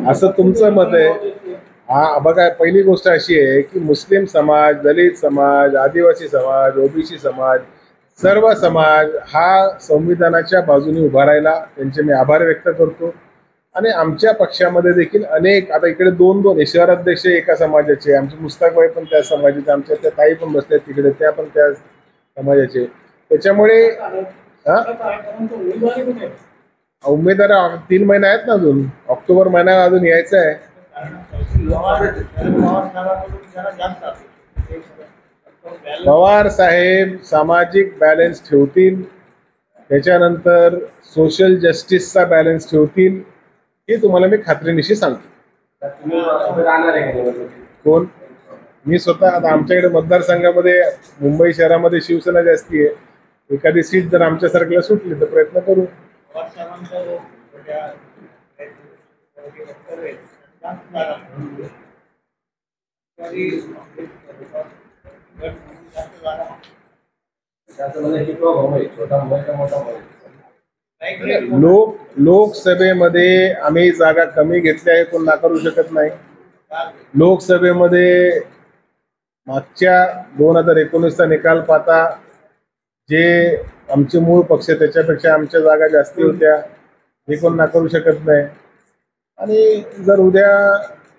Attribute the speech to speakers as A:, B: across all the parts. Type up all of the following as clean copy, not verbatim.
A: असं तुमचं मत आहे? हा बघा, पहिली गोष्ट अशी आहे की मुस्लिम समाज, दलित समाज, आदिवासी समाज, ओबीसी समाज, सर्व समाज हा संविधानाच्या बाजूने उभा राहिला, त्यांचे मी आभार व्यक्त करतो. आणि आमच्या पक्षामध्ये देखील अनेक, आता इकडे दोन दोन शहराध्यक्ष एका समाजाचे, आमचे मुस्ताकबाई पण त्या समाजाचे, आमच्या त्या ताई पण बसल्या तिकडे, त्या पण त्या समाजाचे. त्याच्यामुळे उमेदवार 3 महिने आहेत ना अजून, ऑक्टोबर महिना अजून यायचा आहे. पवार साहेब सामाजिक बॅलन्स ठेवतील, त्याच्यानंतर सोशल जस्टिसचा बॅलन्स ठेवतील, हे तुम्हाला मी खात्रीनिशी सांगतो. कोण? मी स्वतः. आता आमच्याकडे मतदारसंघामध्ये मुंबई शहरामध्ये शिवसेना जास्ती आहे. एखादी सीट जर आमच्यासारख्याला सुटली तर प्रयत्न करू. लोकसभेमध्ये आम्ही जागा कमी घेतल्या आहे, कोण नाकारू शकत नाही. लोकसभेमध्ये मागच्या 2019चा निकाल पाहता जे आमचे मूळ पक्ष त्याच्यापेक्षा आमच्या जागा जास्ती होत्या, हे कोण नाकारू शकत नाही. आणि जर उद्या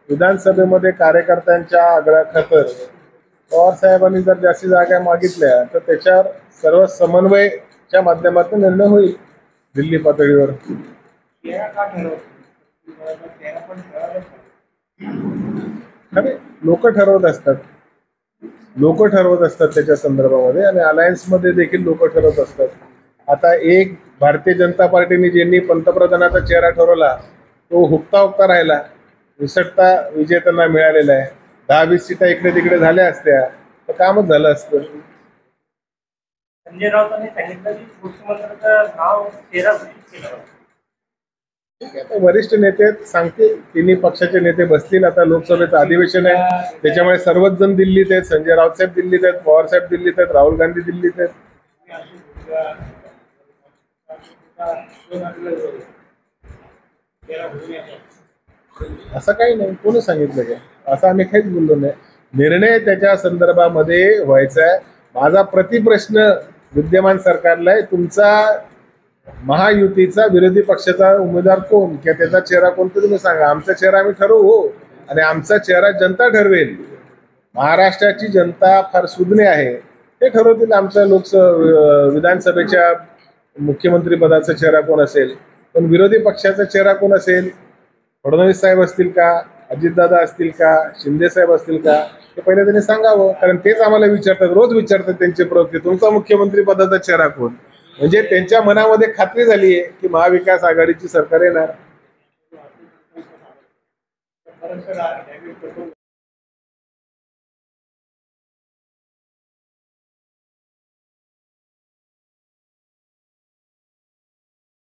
A: विधानसभेमध्ये कार्यकर्त्यांच्या आग्रहाखातर पवार साहेबांनी जर जास्ती जागा मागितल्या तर त्याच्यावर सर्व समन्वयच्या माध्यमातून निर्णय होईल दिल्ली पातळीवर. अरे लोक ठरवत असतात, त्याच्या संदर्भामध्ये, आणि अलायन्समध्ये देखील लोक ठरवत असतात. आता एक भारतीय जनता पार्टीने ज्यांनी पंतप्रधानाचा चेहरा ठरवला तो हुकता राहिला, विसटता विजय त्यांना मिळालेला आहे. 10-20 सीटा इकडे तिकडे झाल्या असत्या तर कामच झालं असतं.
B: संजय राऊतांनी सांगितलं की मुख्यमंत्र्यांचं नाव चेहरा घोषित केलं.
A: वरिष्ठ नेते सांगतील, तिन्ही पक्षाचे नेते बसतील. आता लोकसभेचं अधिवेशन आहे, त्याच्यामुळे सर्वच जण दिल्लीत आहेत. संजय राऊत साहेब दिल्लीत आहेत, पवार साहेब दिल्लीत आहेत, राहुल गांधी दिल्लीत आहेत. असं काही नाही, कोणी सांगितलं का? असं आम्ही काहीच बोललो नाही. निर्णय त्याच्या संदर्भामध्ये व्हायचा आहे. माझा प्रतिप्रश्न विद्यमान सरकारला आहे, तुमचा महायुतीचा विरोधी पक्षाचा उमेदवार कोण किंवा त्याचा चेहरा कोणता तुम्ही सांगा. आमचा चेहरा आम्ही ठरवू हो, आणि आमचा चेहरा जनता ठरवेल. महाराष्ट्राची जनता फार सुज्ञ आहे, ते ठरवतील आमच्या विधानसभेच्या मुख्यमंत्री पदाचा चेहरा कोण असेल. पण विरोधी पक्षाचा चेहरा कोण असेल, फडणवीस साहेब असतील का, अजितदादा असतील का, शिंदे साहेब असतील का, ते पहिले त्यांनी सांगावं. कारण तेच आम्हाला विचारतात, रोज विचारतात त्यांचे प्रवक्ते, तुमचा मुख्यमंत्री पदाचा चेहरा कोण. म्हणजे त्यांच्या मनामध्ये खात्री झाली आहे की महाविकास आघाडीची सरकार येणार.